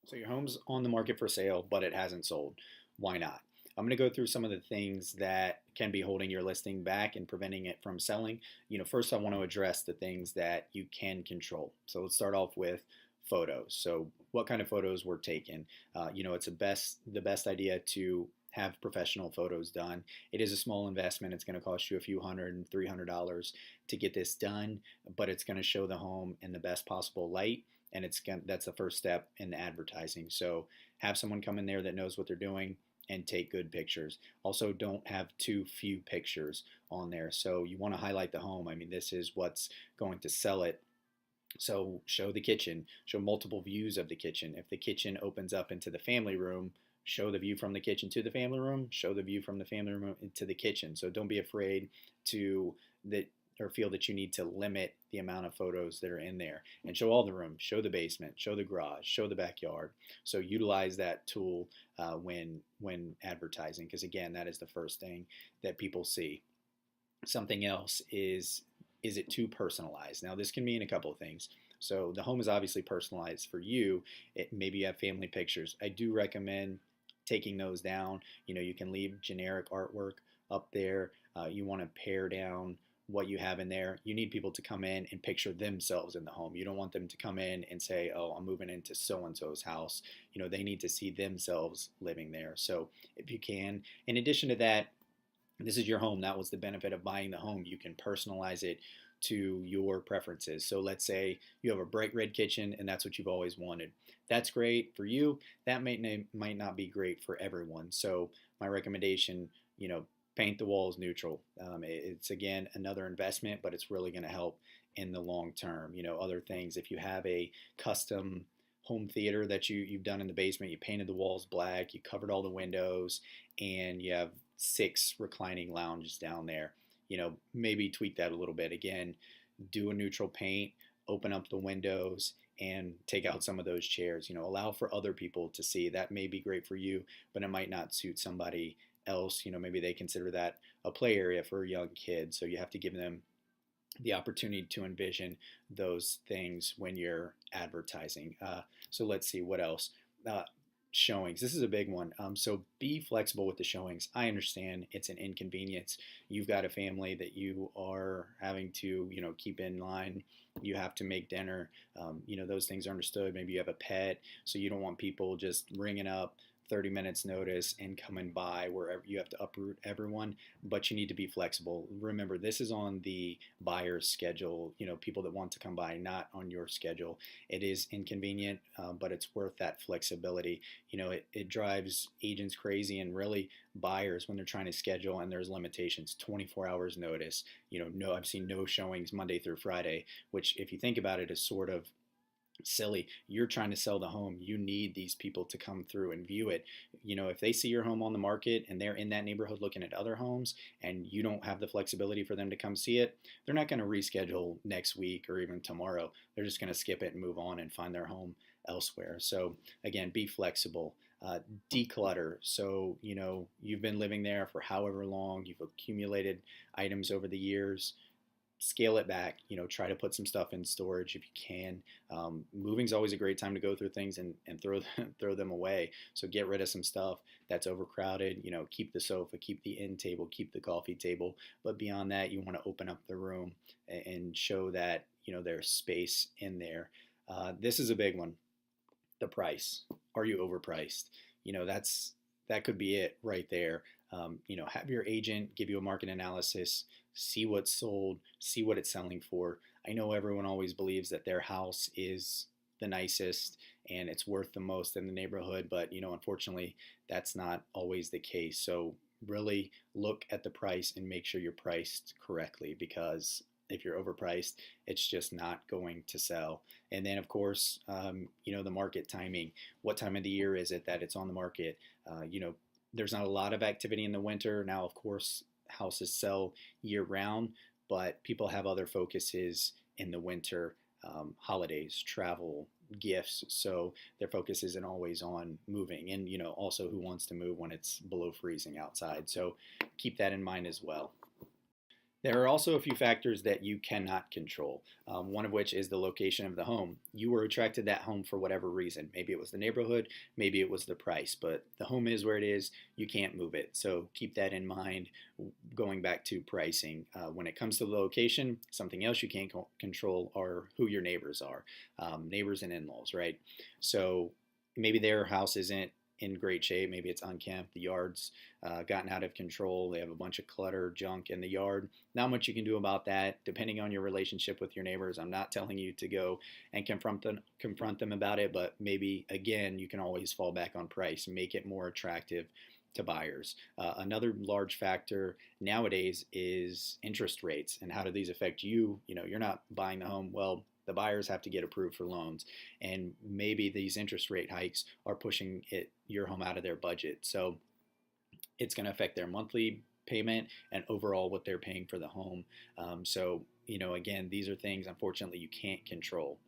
So your home's on the market for sale, but it hasn't sold. Why not? I'm going to go through some of the things that can be holding your listing back and preventing it from selling. First I want to address the things that you can control. So let's start off with photos. So what kind of photos were taken? It's the best idea to have professional photos done. It is a small investment. It's going to cost you a few hundred and $300 to get this done, but it's going to show the home in the best possible light, and that's the first step in advertising. So have someone come in there that knows what they're doing and take good pictures. Also, don't have too few pictures on there. So you want to highlight the home. I mean, this is what's going to sell it. So show the kitchen, show multiple views of the kitchen. If the kitchen opens up into the family room, show the view from the kitchen to the family room, show the view from the family room into the kitchen. So don't be afraid to that or feel that you need to limit the amount of photos that are in there, and show all the rooms, show the basement, show the garage, show the backyard. So utilize that tool when advertising, because again, that is the first thing that people see. Something else is it too personalized? Now, this can mean a couple of things. So the home is obviously personalized for you. Maybe you have family pictures. I do recommend taking those down. You can leave generic artwork up there. You want to pare down what you have in there. You need people to come in and picture themselves in the home. You don't want them to come in and say, "Oh, I'm moving into so and so's house." They need to see themselves living there. So if you can, in addition to that, this is your home. That was the benefit of buying the home. You can personalize it to your preferences. So let's say you have a bright red kitchen and that's what you've always wanted. That's great for you. That might not be great for everyone. So my recommendation, paint the walls neutral. It's again another investment, but it's really going to help in the long term. Other things, if you have a custom home theater that you've done in the basement, you painted the walls black, you covered all the windows, and you have 6 reclining lounges down there. Maybe tweak that a little bit. Again, do a neutral paint, open up the windows, and take out some of those chairs. Allow for other people to see. That may be great for you, but it might not suit somebody else. Maybe they consider that a play area for a young kid. So you have to give them the opportunity to envision those things when you're advertising. So let's see what else. Uh, Showings. This is a big one. So be flexible with the showings. I understand it's an inconvenience. You've got a family that you are having to, keep in line. You have to make dinner. Those things are understood. Maybe you have a pet, so you don't want people just ringing up 30 minutes notice and coming by wherever. You have to uproot everyone, but you need to be flexible. Remember, this is on the buyer's schedule, people that want to come by, not on your schedule. It is inconvenient, but it's worth that flexibility. It drives agents crazy, and really buyers when they're trying to schedule and there's limitations, 24 hours notice. No, I've seen no showings Monday through Friday, which if you think about it is sort of silly. You're trying to sell the home. You need these people to come through and view it. If they see your home on the market and they're in that neighborhood looking at other homes and you don't have the flexibility for them to come see it, they're not going to reschedule next week or even tomorrow. They're just going to skip it and move on and find their home elsewhere. So again, be flexible. Declutter. So, you've been living there for however long, you've accumulated items over the years. Scale it back. Try to put some stuff in storage if you can. Moving's always a great time to go through things and throw throw them away. So get rid of some stuff that's overcrowded. Keep the sofa, keep the end table, keep the coffee table. But beyond that, you want to open up the room and show that there's space in there. This is a big one. The price. Are you overpriced? That could be it right there. Have your agent give you a market analysis, see what's sold, see what it's selling for. I know everyone always believes that their house is the nicest and it's worth the most in the neighborhood, but unfortunately, that's not always the case. So really look at the price and make sure you're priced correctly, because if you're overpriced, it's just not going to sell. And then, of course, the market timing. What time of the year is it that it's on the market? There's not a lot of activity in the winter. Now, of course, houses sell year round, but people have other focuses in the winter, holidays, travel, gifts. So their focus isn't always on moving. And, also who wants to move when it's below freezing outside. So keep that in mind as well. There are also a few factors that you cannot control, one of which is the location of the home. You were attracted to that home for whatever reason. Maybe it was the neighborhood, maybe it was the price, but the home is where it is. You can't move it. So keep that in mind going back to pricing. When it comes to the location, something else you can't control are who your neighbors are, neighbors and in laws, right? So maybe their house isn't in great shape. Maybe it's unkempt. The yard's gotten out of control. They have a bunch of clutter, junk in the yard. Not much you can do about that, depending on your relationship with your neighbors. I'm not telling you to go and confront them about it, but maybe again you can always fall back on price, make it more attractive to buyers. Another large factor nowadays is interest rates and how do these affect you? You know, you're not buying the home. Well, the buyers have to get approved for loans, and maybe these interest rate hikes are pushing your home out of their budget. So it's going to affect their monthly payment and overall what they're paying for the home. So, again, these are things unfortunately you can't control.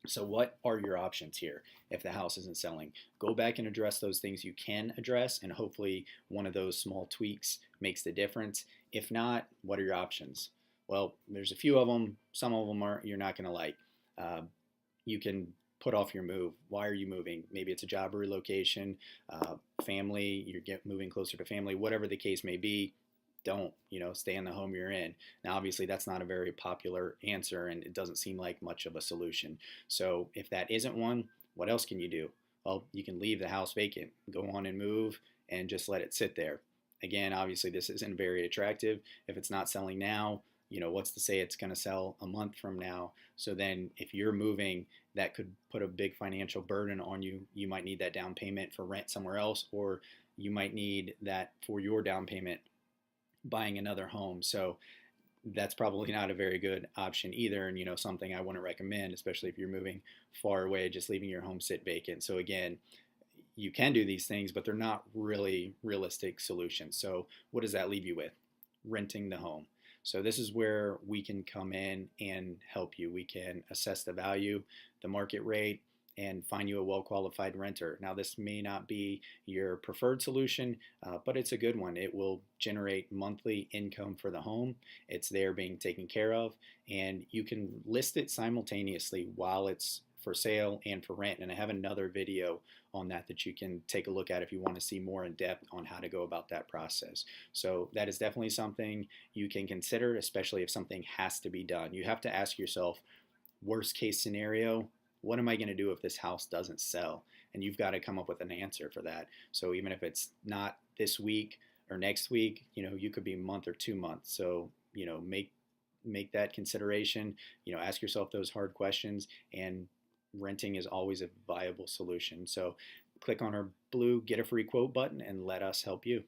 So, what are your options here if the house isn't selling? Go back and address those things you can address, and hopefully, one of those small tweaks makes the difference. If not, what are your options? Well, there's a few of them. Some of them you're not going to like. Uh, you can put off your move. Why are you moving? Maybe it's a job relocation, family. You're moving closer to family. Whatever the case may be, don't stay in the home you're in. Now obviously that's not a very popular answer and it doesn't seem like much of a solution. So if that isn't one, what else can you do? Well, you can leave the house vacant, go on and move and just let it sit there. Again, obviously this isn't very attractive. If it's not selling now, what's to say it's going to sell a month from now? So then if you're moving, that could put a big financial burden on you. You might need that down payment for rent somewhere else, or you might need that for your down payment buying another home. So that's probably not a very good option either, and something I wouldn't recommend, especially if you're moving far away, just leaving your home sit vacant. So again, you can do these things, but they're not really realistic solutions. So what does that leave you with? Renting the home. So this is where we can come in and help you. We can assess the value, the market rate, and find you a well-qualified renter. Now, this may not be your preferred solution, but it's a good one. It will generate monthly income for the home. It's there being taken care of, and you can list it simultaneously while it's for sale and for rent. And I have another video on that you can take a look at if you want to see more in depth on how to go about that process. So that is definitely something you can consider, especially if something has to be done. You have to ask yourself, worst case scenario, what am I going to do if this house doesn't sell? And you've got to come up with an answer for that. So even if it's not this week or next week, you could be a month or 2 months. So, make that consideration, ask yourself those hard questions, and renting is always a viable solution. So click on our blue get a free quote button and let us help you.